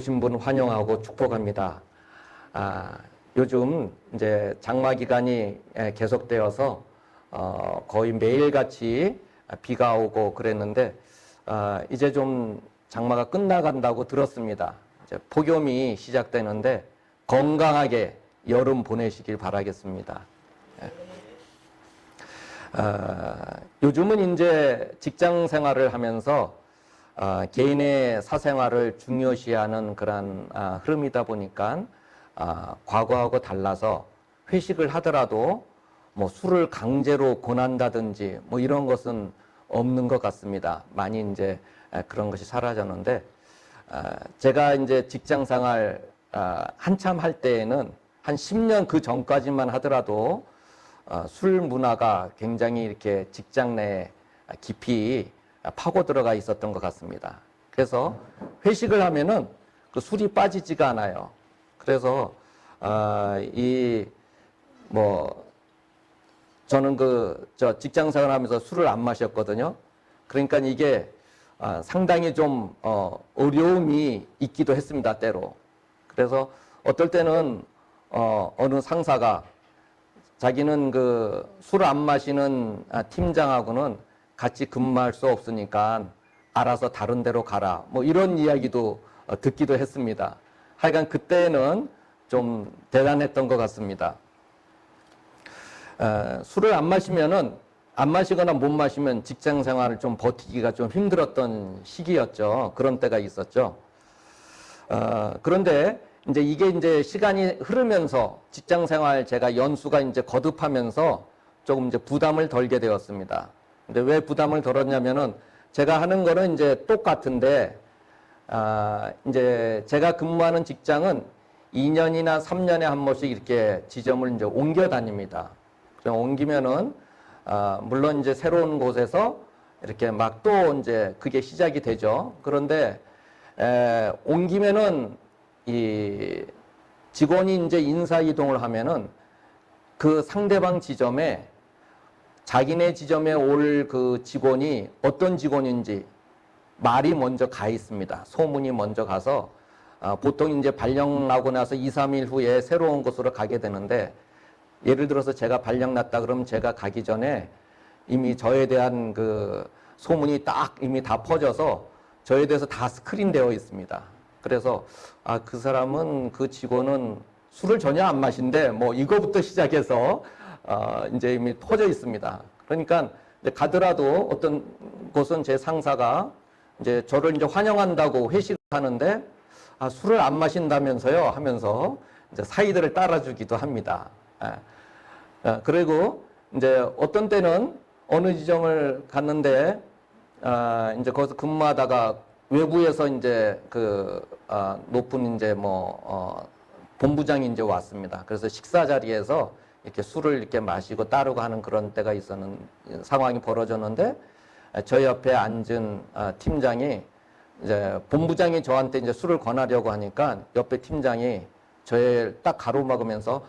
오신 분 환영하고 축복합니다. 요즘 이제 장마 기간이 계속되어서 거의 매일같이 비가 오고 그랬는데 이제 좀 장마가 끝나간다고 들었습니다. 이제 폭염이 시작되는데 건강하게 여름 보내시길 바라겠습니다. 요즘은 이제 직장 생활을 하면서 개인의 사생활을 중요시하는 그런 흐름이다 보니까 과거하고 달라서 회식을 하더라도 뭐 술을 강제로 권한다든지 뭐 이런 것은 없는 것 같습니다. 많이 이제 그런 것이 사라졌는데 제가 이제 직장 생활 한참 할 때에는 한 10년 그 전까지만 하더라도 술 문화가 굉장히 이렇게 직장 내에 깊이 파고 들어가 있었던 것 같습니다. 그래서 회식을 하면은 그 술이 빠지지가 않아요. 그래서 저는 직장 생활하면서 술을 안 마셨거든요. 그러니까 이게 상당히 좀 어려움이 있기도 했습니다, 때로. 그래서 어떨 때는 어느 상사가 자기는 그 술 안 마시는 팀장하고는 같이 근무할 수 없으니까 알아서 다른 데로 가라. 뭐 이런 이야기도 듣기도 했습니다. 하여간 그때는 좀 대단했던 것 같습니다. 술을 안 마시거나 못 마시면 직장 생활을 좀 버티기가 좀 힘들었던 시기였죠. 그런 때가 있었죠. 그런데 이게 이제 시간이 흐르면서 직장 생활 제가 연수가 이제 거듭하면서 조금 이제 부담을 덜게 되었습니다. 근데 왜 부담을 덜었냐면은 제가 하는 거는 이제 똑같은데, 이제 제가 근무하는 직장은 2년이나 3년에 한 번씩 이렇게 지점을 이제 옮겨 다닙니다. 옮기면은, 물론 이제 새로운 곳에서 이렇게 막 또 이제 그게 시작이 되죠. 그런데, 옮기면은 이 직원이 이제 인사 이동을 하면은 그 상대방 지점에 자기네 지점에 올 그 직원이 어떤 직원인지 말이 먼저 가 있습니다. 소문이 먼저 가서 보통 이제 발령 나고 나서 2, 3일 후에 새로운 곳으로 가게 되는데, 예를 들어서 제가 발령 났다 그러면 제가 가기 전에 이미 저에 대한 그 소문이 딱 이미 다 퍼져서 저에 대해서 다 스크린되어 있습니다. 그래서 그 사람은, 그 직원은 술을 전혀 안 마신대, 뭐 이거부터 시작해서 이제 이미 퍼져 있습니다. 그러니까 이제 가더라도 어떤 곳은 제 상사가 이제 저를 이제 환영한다고 회식을 하는데 술을 안 마신다면서요 하면서 이제 사이들을 따라주기도 합니다. 그리고 이제 어떤 때는 어느 지점을 갔는데 이제 거기서 근무하다가 외부에서 이제 높은 이제 본부장이 이제 왔습니다. 그래서 식사 자리에서 이렇게 술을 이렇게 마시고 따르고 하는 그런 때가 있었는 상황이 벌어졌는데, 저 옆에 앉은 팀장이 이제 본부장이 저한테 이제 술을 권하려고 하니까 옆에 팀장이 저를 딱 가로막으면서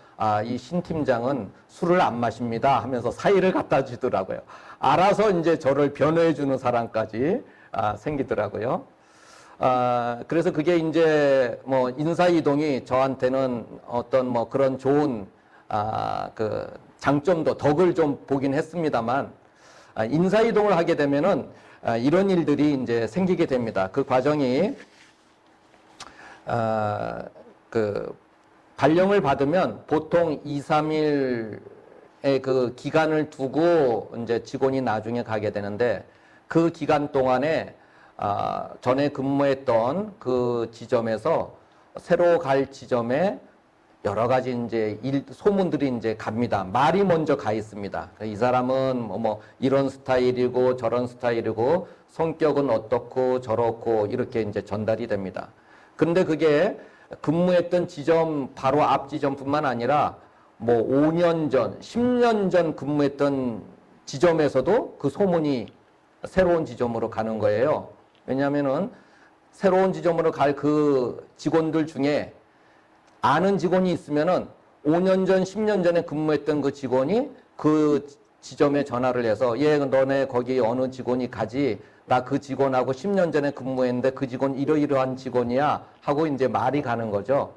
이 신 팀장은 술을 안 마십니다 하면서 사이를 갖다 주더라고요. 알아서 이제 저를 변호해 주는 사람까지 생기더라고요. 그래서 그게 이제 인사이동이 저한테는 어떤 그런 좋은 그 장점도, 덕을 좀 보긴 했습니다만, 인사이동을 하게 되면은 이런 일들이 이제 생기게 됩니다. 그 과정이 그 발령을 받으면 보통 2, 3일의 그 기간을 두고 이제 직원이 나중에 가게 되는데, 그 기간 동안에 전에 근무했던 그 지점에서 새로 갈 지점에 여러 가지 이제 소문들이 이제 갑니다. 말이 먼저 가 있습니다. 이 사람은 이런 스타일이고 저런 스타일이고 성격은 어떻고 저렇고 이렇게 이제 전달이 됩니다. 그런데 그게 근무했던 지점 바로 앞 지점뿐만 아니라 5년 전, 10년 전 근무했던 지점에서도 그 소문이 새로운 지점으로 가는 거예요. 왜냐하면은 새로운 지점으로 갈 그 직원들 중에 아는 직원이 있으면은 5년 전, 10년 전에 근무했던 그 직원이 그 지점에 전화를 해서 얘 너네 거기 어느 직원이 가지? 나 그 직원하고 10년 전에 근무했는데 그 직원 이러이러한 직원이야 하고 이제 말이 가는 거죠.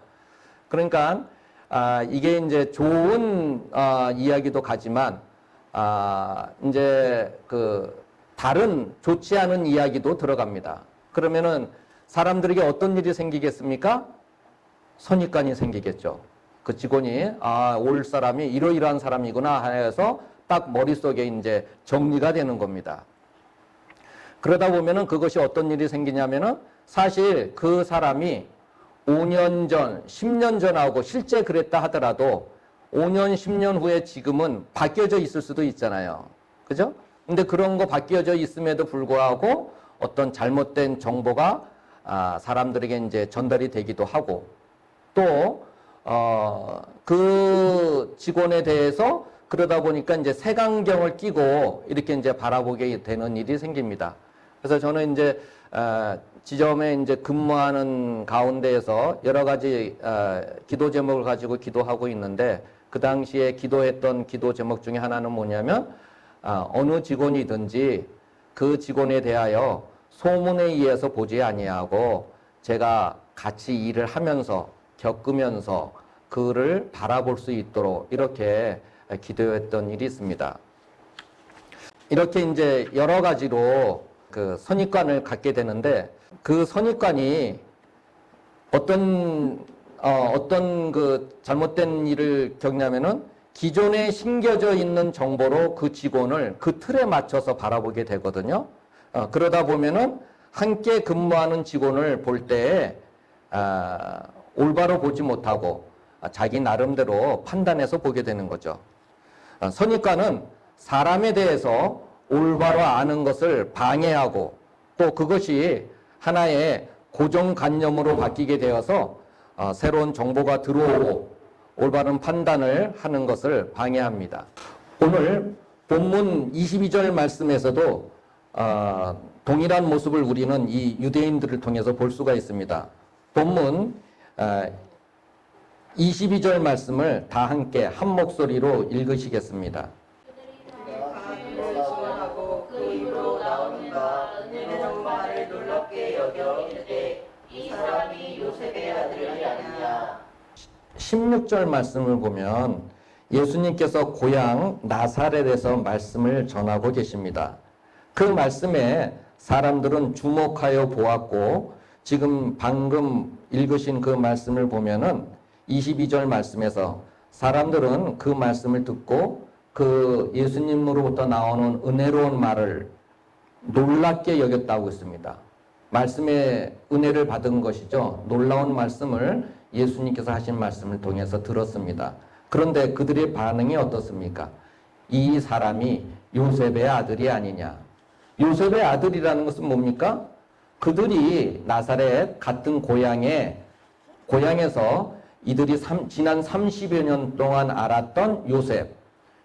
그러니까 이게 이제 좋은 이야기도 가지만 이제 그 다른 좋지 않은 이야기도 들어갑니다. 그러면은 사람들에게 어떤 일이 생기겠습니까? 선입관이 생기겠죠. 그 직원이 올 사람이 이러이러한 사람이구나 해서 딱 머릿속에 이제 정리가 되는 겁니다. 그러다 보면은 그것이 어떤 일이 생기냐면은 사실 그 사람이 5년 전, 10년 전하고 실제 그랬다 하더라도 5년, 10년 후에 지금은 바뀌어져 있을 수도 있잖아요. 그죠? 근데 그런 거 바뀌어져 있음에도 불구하고 어떤 잘못된 정보가 사람들에게 이제 전달이 되기도 하고 또, 그 직원에 대해서 그러다 보니까 이제 색안경을 끼고 이렇게 이제 바라보게 되는 일이 생깁니다. 그래서 저는 이제, 지점에 이제 근무하는 가운데에서 여러 가지, 기도 제목을 가지고 기도하고 있는데 그 당시에 기도했던 기도 제목 중에 하나는 뭐냐면, 어느 직원이든지 그 직원에 대하여 소문에 의해서 보지 아니하고 제가 같이 일을 하면서 겪으면서 그를 바라볼 수 있도록 이렇게 기도했던 일이 있습니다. 이렇게 이제 여러 가지로 그 선입관을 갖게 되는데 그 선입관이 어떤 그 잘못된 일을 겪냐면은 기존에 심겨져 있는 정보로 그 직원을 그 틀에 맞춰서 바라보게 되거든요. 그러다 보면은 함께 근무하는 직원을 볼 때에 올바로 보지 못하고 자기 나름대로 판단해서 보게 되는 거죠. 선입관은 사람에 대해서 올바로 아는 것을 방해하고 또 그것이 하나의 고정관념으로 바뀌게 되어서 새로운 정보가 들어오고 올바른 판단을 하는 것을 방해합니다. 오늘 본문 22절 말씀에서도 동일한 모습을 우리는 이 유대인들을 통해서 볼 수가 있습니다. 본문 22절 말씀을 다 함께 한 목소리로 읽으시겠습니다. 그 입으로 나오는 바 은혜는 정말을 놀랍게 여겨 이르되 이 사람이 요셉의 아들이 아니냐. 16절 말씀을 보면 예수님께서 고향 나사렛에서 말씀을 전하고 계십니다. 그 말씀에 사람들은 주목하여 보았고 지금 방금 읽으신 그 말씀을 보면은 22절 말씀에서 사람들은 그 말씀을 듣고 그 예수님으로부터 나오는 은혜로운 말을 놀랍게 여겼다고 했습니다. 말씀의 은혜를 받은 것이죠. 놀라운 말씀을 예수님께서 하신 말씀을 통해서 들었습니다. 그런데 그들의 반응이 어떻습니까? 이 사람이 요셉의 아들이 아니냐. 요셉의 아들이라는 것은 뭡니까? 그들이 나사렛 같은 고향에서 이들이 지난 30여 년 동안 알았던 요셉.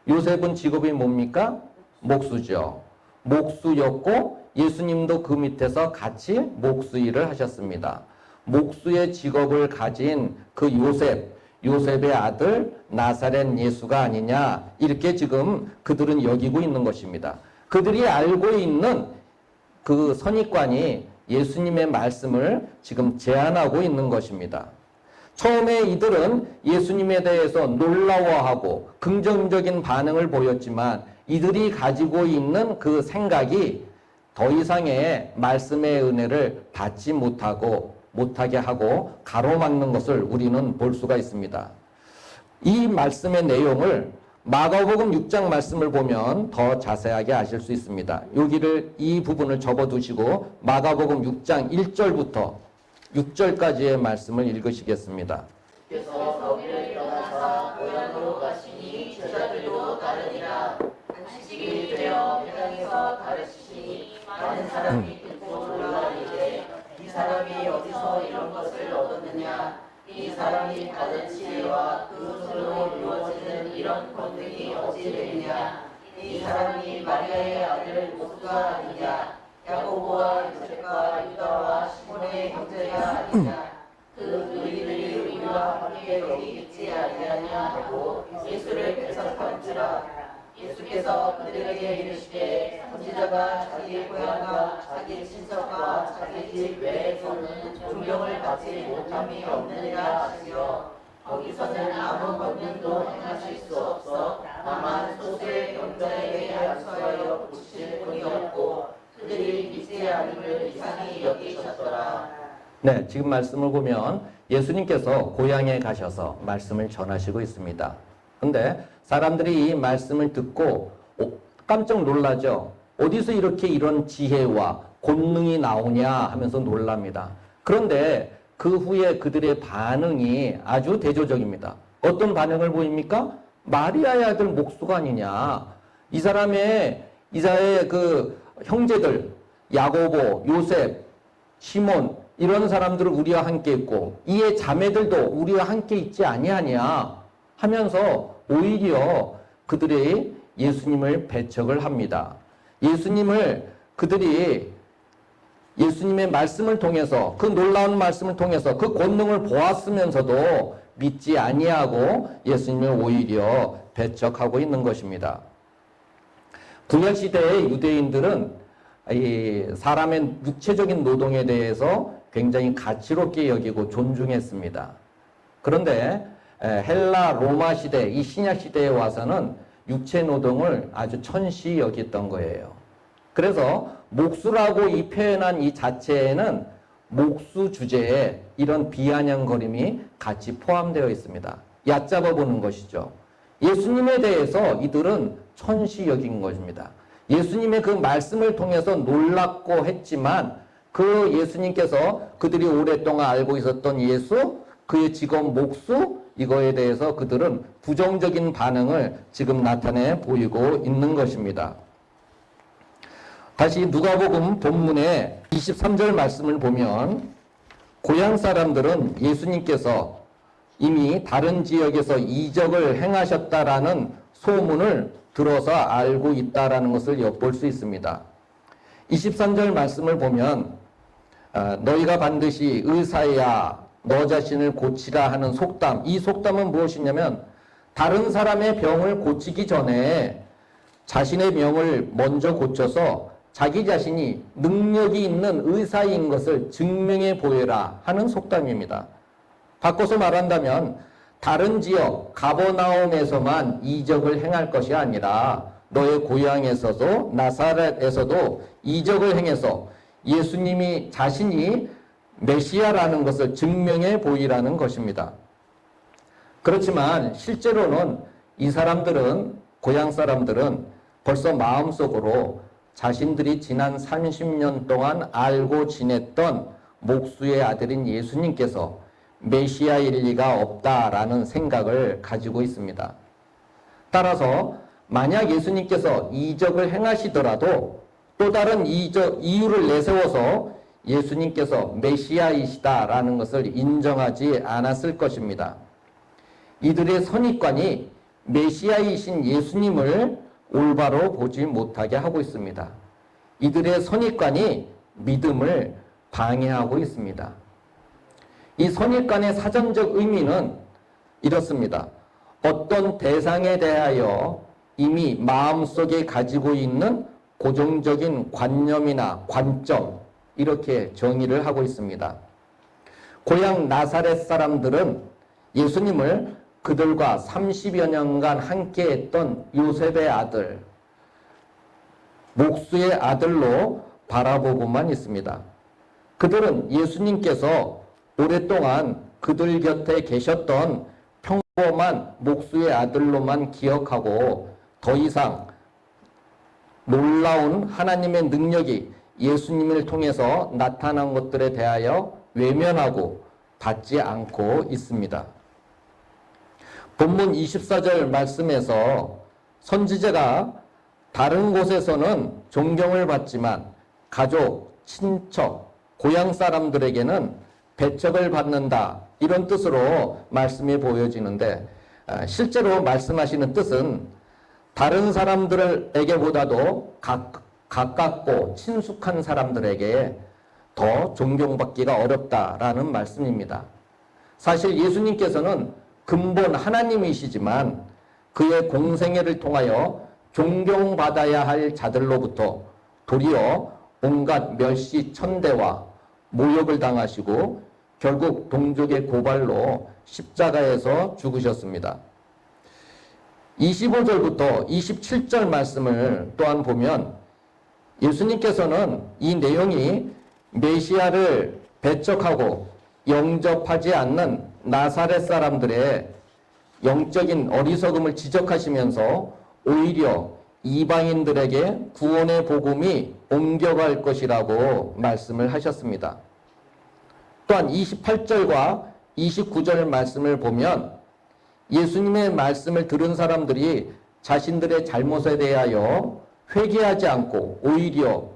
요셉은 직업이 뭡니까? 목수죠. 목수였고 예수님도 그 밑에서 같이 목수 일을 하셨습니다. 목수의 직업을 가진 그 요셉의 아들 나사렛 예수가 아니냐 이렇게 지금 그들은 여기고 있는 것입니다. 그들이 알고 있는 그 선입관이 예수님의 말씀을 지금 제안하고 있는 것입니다. 처음에 이들은 예수님에 대해서 놀라워하고 긍정적인 반응을 보였지만 이들이 가지고 있는 그 생각이 더 이상의 말씀의 은혜를 받지 못하게 하고 가로막는 것을 우리는 볼 수가 있습니다. 이 말씀의 내용을 마가복음 6장 말씀을 보면 더 자세하게 아실 수 있습니다. 이 부분을 접어두시고 마가복음 6장 1절부터 6절까지의 말씀을 읽으시겠습니다. 그래서 거기를 일어나사 고향으로 가시니 제자들도 따르니라. 안식일이 되어 회당에서 가르치시니 많은 사람이 듣고 놀라리되 이 사람이 어디서 이런 것을 얻었느냐. 이 사람이 받은 지혜와 그 손으로 이루어지는 이런 권능이 어찌되느냐. 이 사람이 마리아의 아들 모두가 아니냐. 야고보와 요셉과 유다와 시몬의 형제가 아니냐. 그 의인들이 우리와 함께 여기 있지 아니하냐 하고 예수를 배척한지라. 예수께서 그들에게 이르시되 선지자가 자기 고향과 자기 친척과 자기 집 외에서는 존경을 받지 못함이 없느니라 하시며 거기서는 아무 권능도 행하실 수 없어 다만 소수의 경전에게 안수하여 고칠 뿐이었고 그들이 믿지 않음을 이상히 여기셨더라. 네, 지금 말씀을 보면 예수님께서 고향에 가셔서 말씀을 전하시고 있습니다. 근데 사람들이 이 말씀을 듣고 깜짝 놀라죠. 어디서 이렇게 이런 지혜와 권능이 나오냐 하면서 놀랍니다. 그런데 그 후에 그들의 반응이 아주 대조적입니다. 어떤 반응을 보입니까? 마리아의 아들 목수가 아니냐. 이사의 그 형제들, 야고보, 요셉, 시몬 이런 사람들은 우리와 함께 있고 이의 자매들도 우리와 함께 있지 아니하냐 하면서 오히려 그들이 예수님을 배척을 합니다. 그들이 예수님의 말씀을 통해서 그 놀라운 말씀을 통해서 그 권능을 보았으면서도 믿지 아니하고 예수님을 오히려 배척하고 있는 것입니다. 구약 시대의 유대인들은 이 사람의 육체적인 노동에 대해서 굉장히 가치롭게 여기고 존중했습니다. 그런데 헬라 로마 시대, 이 신약 시대에 와서는 육체 노동을 아주 천시 여겼던 거예요. 그래서 목수라고 이 표현한 이 자체에는 목수 주제에 이런 비아냥거림이 같이 포함되어 있습니다. 얕잡아 보는 것이죠. 예수님에 대해서 이들은 천시 여긴 것입니다. 예수님의 그 말씀을 통해서 놀랍고 했지만 그 예수님께서 그들이 오랫동안 알고 있었던 예수, 그의 직업 목수, 이거에 대해서 그들은 부정적인 반응을 지금 나타내 보이고 있는 것입니다. 다시 누가복음 본문의 23절 말씀을 보면 고향 사람들은 예수님께서 이미 다른 지역에서 이적을 행하셨다라는 소문을 들어서 알고 있다라는 것을 엿볼 수 있습니다. 23절 말씀을 보면 너희가 반드시 의사야 너 자신을 고치라 하는 속담, 이 속담은 무엇이냐면 다른 사람의 병을 고치기 전에 자신의 병을 먼저 고쳐서 자기 자신이 능력이 있는 의사인 것을 증명해 보여라 하는 속담입니다. 바꿔서 말한다면 다른 지역 가버나움에서만 이적을 행할 것이 아니라 너의 고향에서도 나사렛에서도 이적을 행해서 예수님이 자신이 메시아라는 것을 증명해 보이라는 것입니다. 그렇지만 실제로는 이 사람들은, 고향 사람들은 벌써 마음속으로 자신들이 지난 30년 동안 알고 지냈던 목수의 아들인 예수님께서 메시아일 리가 없다라는 생각을 가지고 있습니다. 따라서 만약 예수님께서 이적을 행하시더라도 또 다른 이유를 내세워서 예수님께서 메시아이시다라는 것을 인정하지 않았을 것입니다. 이들의 선입관이 메시아이신 예수님을 올바로 보지 못하게 하고 있습니다. 이들의 선입관이 믿음을 방해하고 있습니다. 이 선입관의 사전적 의미는 이렇습니다. 어떤 대상에 대하여 이미 마음속에 가지고 있는 고정적인 관념이나 관점, 이렇게 정의를 하고 있습니다. 고향 나사렛 사람들은 예수님을 그들과 30여 년간 함께 했던 요셉의 아들, 목수의 아들로 바라보고만 있습니다. 그들은 예수님께서 오랫동안 그들 곁에 계셨던 평범한 목수의 아들로만 기억하고 더 이상 놀라운 하나님의 능력이 예수님을 통해서 나타난 것들에 대하여 외면하고 받지 않고 있습니다. 본문 24절 말씀에서 선지자가 다른 곳에서는 존경을 받지만 가족, 친척, 고향 사람들에게는 배척을 받는다, 이런 뜻으로 말씀이 보여지는데 실제로 말씀하시는 뜻은 다른 사람들에게보다도 가깝고 친숙한 사람들에게 더 존경받기가 어렵다라는 말씀입니다. 사실 예수님께서는 근본 하나님이시지만 그의 공생애를 통하여 존경받아야 할 자들로부터 도리어 온갖 멸시 천대와 모욕을 당하시고 결국 동족의 고발로 십자가에서 죽으셨습니다. 25절부터 27절 말씀을 또한 보면 예수님께서는 이 내용이 메시아를 배척하고 영접하지 않는 나사렛 사람들의 영적인 어리석음을 지적하시면서 오히려 이방인들에게 구원의 복음이 옮겨갈 것이라고 말씀을 하셨습니다. 또한 28절과 29절 말씀을 보면 예수님의 말씀을 들은 사람들이 자신들의 잘못에 대하여 회개하지 않고 오히려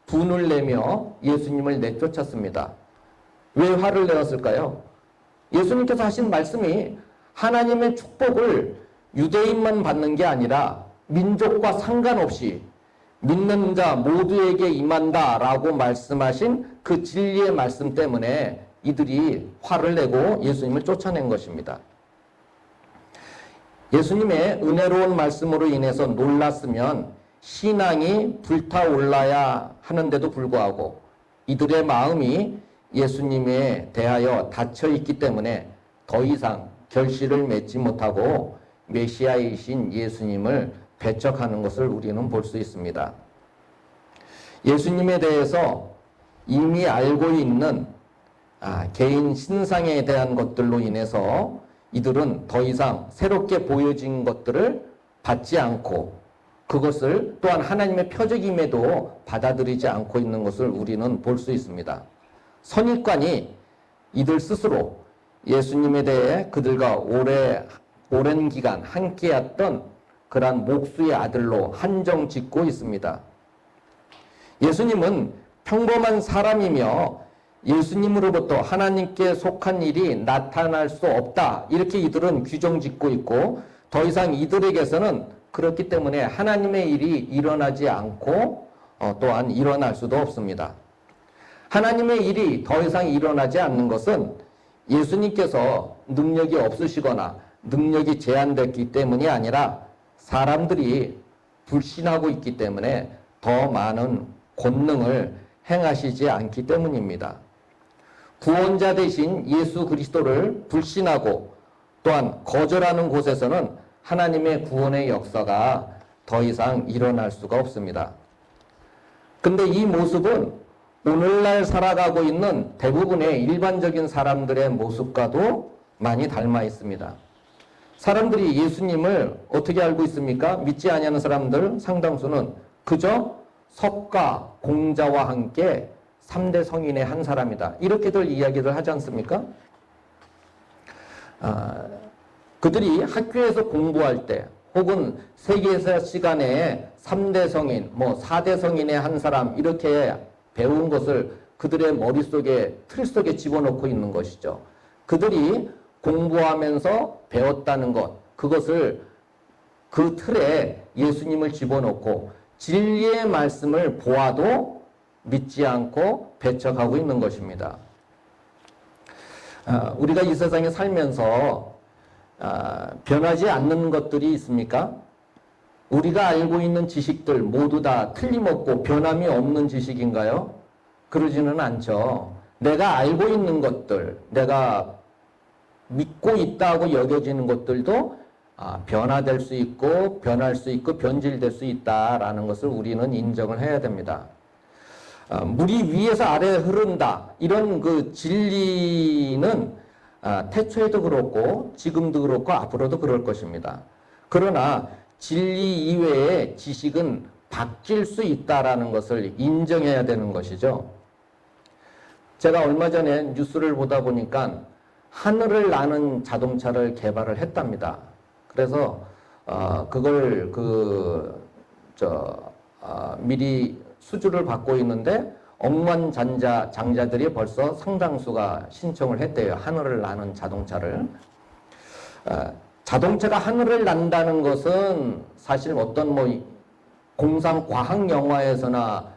분을 내며 예수님을 내쫓았습니다. 왜 화를 내었을까요? 예수님께서 하신 말씀이 하나님의 축복을 유대인만 받는 게 아니라 민족과 상관없이 믿는 자 모두에게 임한다라고 말씀하신 그 진리의 말씀 때문에 이들이 화를 내고 예수님을 쫓아낸 것입니다. 예수님의 은혜로운 말씀으로 인해서 놀랐으면 신앙이 불타올라야 하는데도 불구하고 이들의 마음이 예수님에 대하여 닫혀 있기 때문에 더 이상 결실을 맺지 못하고 메시아이신 예수님을 배척하는 것을 우리는 볼 수 있습니다. 예수님에 대해서 이미 알고 있는 개인 신상에 대한 것들로 인해서 이들은 더 이상 새롭게 보여진 것들을 받지 않고 그것을 또한 하나님의 표적임에도 받아들이지 않고 있는 것을 우리는 볼 수 있습니다. 선입관이 이들 스스로 예수님에 대해 그들과 오랜 기간 함께했던 그러한 목수의 아들로 한정 짓고 있습니다. 예수님은 평범한 사람이며 예수님으로부터 하나님께 속한 일이 나타날 수 없다. 이렇게 이들은 규정 짓고 있고 더 이상 이들에게서는 그렇기 때문에 하나님의 일이 일어나지 않고 또한 일어날 수도 없습니다. 하나님의 일이 더 이상 일어나지 않는 것은 예수님께서 능력이 없으시거나 능력이 제한됐기 때문이 아니라 사람들이 불신하고 있기 때문에 더 많은 권능을 행하시지 않기 때문입니다. 구원자 되신 예수 그리스도를 불신하고 또한 거절하는 곳에서는 하나님의 구원의 역사가 더 이상 일어날 수가 없습니다. 근데 이 모습은 오늘날 살아가고 있는 대부분의 일반적인 사람들의 모습과도 많이 닮아 있습니다. 사람들이 예수님을 어떻게 알고 있습니까? 믿지 아니하는 사람들 상당수는 그저 석가 공자와 함께 3대 성인의 한 사람이다. 이렇게들 이야기를 하지 않습니까? 그들이 학교에서 공부할 때 혹은 세계사 시간에 3대 성인, 4대 성인의 한 사람 이렇게 배운 것을 그들의 머릿속에 틀 속에 집어넣고 있는 것이죠. 그들이 공부하면서 배웠다는 것, 그것을 그 틀에 예수님을 집어넣고 진리의 말씀을 보아도 믿지 않고 배척하고 있는 것입니다. 우리가 이 세상에 살면서 변하지 않는 것들이 있습니까? 우리가 알고 있는 지식들 모두 다 틀림없고 변함이 없는 지식인가요? 그러지는 않죠. 내가 알고 있는 것들, 내가 믿고 있다고 여겨지는 것들도 변화될 수 있고 변할 수 있고 변질될 수 있다라는 것을 우리는 인정을 해야 됩니다. 물이 위에서 아래에 흐른다 이런 그 진리는 태초에도 그렇고 지금도 그렇고 앞으로도 그럴 것입니다. 그러나 진리 이외의 지식은 바뀔 수 있다라는 것을 인정해야 되는 것이죠. 제가 얼마 전에 뉴스를 보다 보니까 하늘을 나는 자동차를 개발을 했답니다. 그래서 그걸 미리 수주를 받고 있는데 억만장자들이 벌써 상당수가 신청을 했대요. 하늘을 나는 자동차를. 자동차가 하늘을 난다는 것은 사실 어떤 공상 과학 영화에서나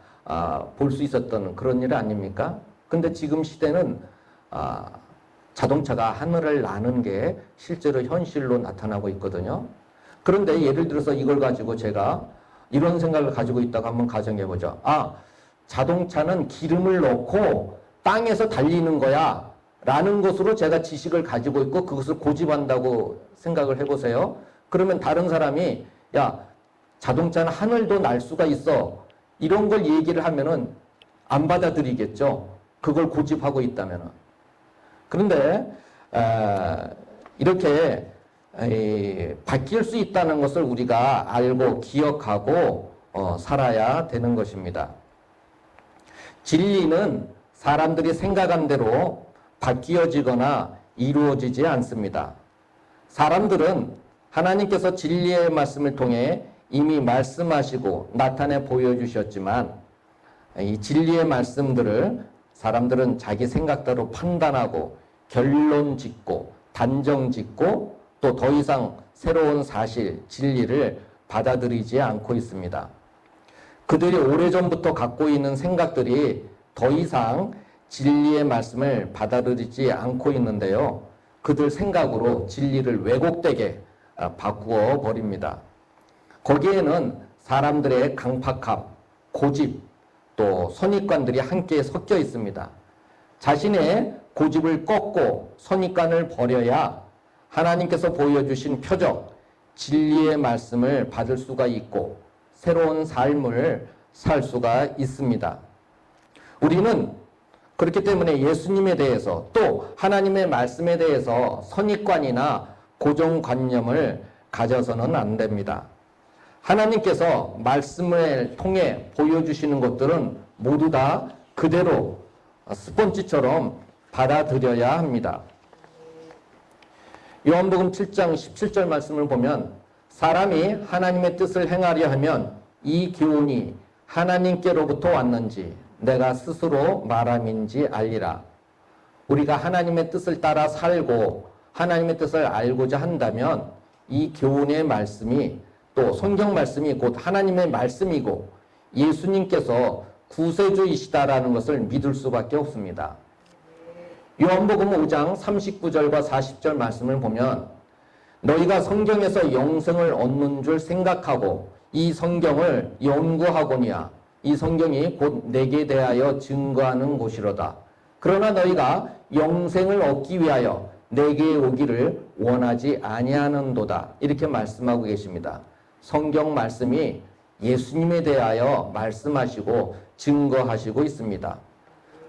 볼 수 있었던 그런 일 아닙니까? 근데 지금 시대는 자동차가 하늘을 나는 게 실제로 현실로 나타나고 있거든요. 그런데 예를 들어서 이걸 가지고 제가 이런 생각을 가지고 있다고 한번 가정해 보죠. 아, 자동차는 기름을 넣고 땅에서 달리는 거야 라는 것으로 제가 지식을 가지고 있고 그것을 고집한다고 생각을 해보세요. 그러면 다른 사람이 야, 자동차는 하늘도 날 수가 있어 이런 걸 얘기를 하면은 안 받아들이겠죠. 그걸 고집하고 있다면은. 그런데 이렇게 바뀔 수 있다는 것을 우리가 알고 기억하고 살아야 되는 것입니다. 진리는 사람들이 생각한 대로 바뀌어지거나 이루어지지 않습니다. 사람들은 하나님께서 진리의 말씀을 통해 이미 말씀하시고 나타내 보여주셨지만 이 진리의 말씀들을 사람들은 자기 생각대로 판단하고 결론 짓고 단정 짓고 또 더 이상 새로운 사실, 진리를 받아들이지 않고 있습니다. 그들이 오래전부터 갖고 있는 생각들이 더 이상 진리의 말씀을 받아들이지 않고 있는데요. 그들 생각으로 진리를 왜곡되게 바꾸어 버립니다. 거기에는 사람들의 강팍함, 고집, 또 선입관들이 함께 섞여 있습니다. 자신의 고집을 꺾고 선입관을 버려야 하나님께서 보여주신 표적, 진리의 말씀을 받을 수가 있고 새로운 삶을 살 수가 있습니다. 우리는 그렇기 때문에 예수님에 대해서 또 하나님의 말씀에 대해서 선입관이나 고정관념을 가져서는 안 됩니다. 하나님께서 말씀을 통해 보여주시는 것들은 모두 다 그대로 스펀지처럼 받아들여야 합니다. 요한복음 7장 17절 말씀을 보면 사람이 하나님의 뜻을 행하려 하면 이 교훈이 하나님께로부터 왔는지 내가 스스로 말함인지 알리라. 우리가 하나님의 뜻을 따라 살고 하나님의 뜻을 알고자 한다면 이 교훈의 말씀이 또 성경 말씀이 곧 하나님의 말씀이고 예수님께서 구세주이시다라는 것을 믿을 수밖에 없습니다. 요한복음 5장 39절과 40절 말씀을 보면 너희가 성경에서 영생을 얻는 줄 생각하고 이 성경을 연구하거니와 이 성경이 곧 내게 대하여 증거하는 곳이로다. 그러나 너희가 영생을 얻기 위하여 내게 오기를 원하지 아니하는도다. 이렇게 말씀하고 계십니다. 성경 말씀이 예수님에 대하여 말씀하시고 증거하시고 있습니다.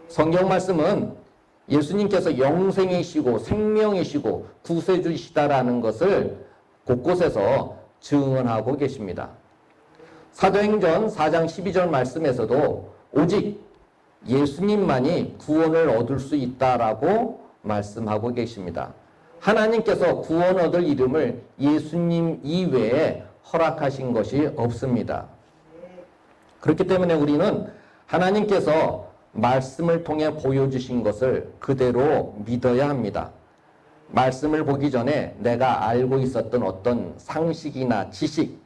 성경 말씀은 예수님께서 영생이시고 생명이시고 구세주이시다라는 것을 곳곳에서 증언하고 계십니다. 사도행전 4장 12절 말씀에서도 오직 예수님만이 구원을 얻을 수 있다라고 말씀하고 계십니다. 하나님께서 구원 얻을 이름을 예수님 이외에 허락하신 것이 없습니다. 그렇기 때문에 우리는 하나님께서 말씀을 통해 보여주신 것을 그대로 믿어야 합니다. 말씀을 보기 전에 내가 알고 있었던 어떤 상식이나 지식,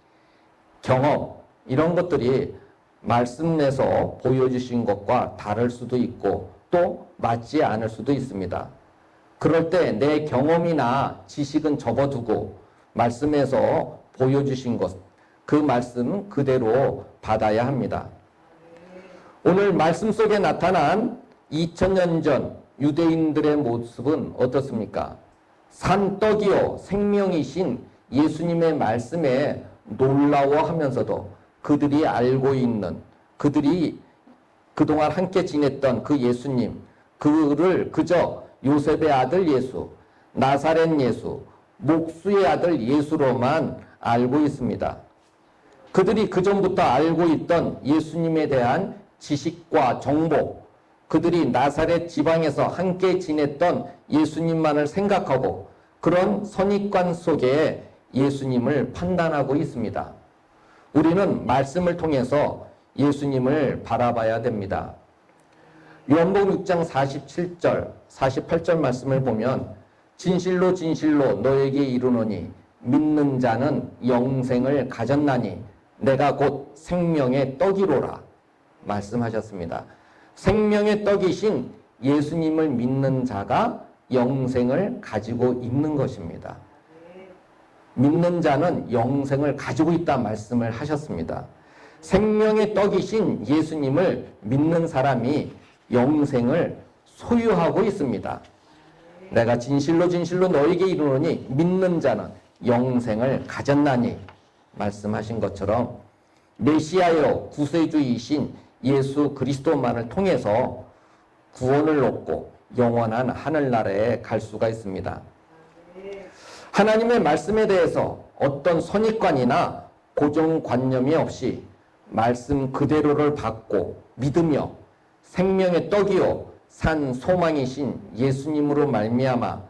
경험 이런 것들이 말씀에서 보여주신 것과 다를 수도 있고 또 맞지 않을 수도 있습니다. 그럴 때 내 경험이나 지식은 접어두고 말씀에서 보여주신 것, 그 말씀 그대로 받아야 합니다. 오늘 말씀 속에 나타난 2000년 전 유대인들의 모습은 어떻습니까? 산떡이요 생명이신 예수님의 말씀에 놀라워하면서도 그들이 알고 있는, 그들이 그동안 함께 지냈던 그 예수님, 그를 그저 요셉의 아들 예수, 나사렛 예수, 목수의 아들 예수로만 알고 있습니다. 그들이 그전부터 알고 있던 예수님에 대한 지식과 정보, 그들이 나사렛 지방에서 함께 지냈던 예수님만을 생각하고 그런 선입관 속에 예수님을 판단하고 있습니다. 우리는 말씀을 통해서 예수님을 바라봐야 됩니다. 요한복음 6장 47절, 48절 말씀을 보면 진실로 진실로 너에게 이르노니 믿는 자는 영생을 가졌나니 내가 곧 생명의 떡이로라 말씀하셨습니다. 생명의 떡이신 예수님을 믿는 자가 영생을 가지고 있는 것입니다. 믿는 자는 영생을 가지고 있다 말씀을 하셨습니다. 생명의 떡이신 예수님을 믿는 사람이 영생을 소유하고 있습니다. 내가 진실로 진실로 너에게 이르노니 믿는 자는 영생을 가졌나니 말씀하신 것처럼 메시아여 구세주이신 예수 그리스도만을 통해서 구원을 얻고 영원한 하늘나라에 갈 수가 있습니다. 하나님의 말씀에 대해서 어떤 선입관이나 고정관념이 없이 말씀 그대로를 받고 믿으며 생명의 떡이요 산 소망이신 예수님으로 말미암아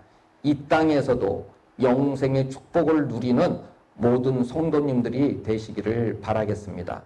이 땅에서도 영생의 축복을 누리는 모든 성도님들이 되시기를 바라겠습니다.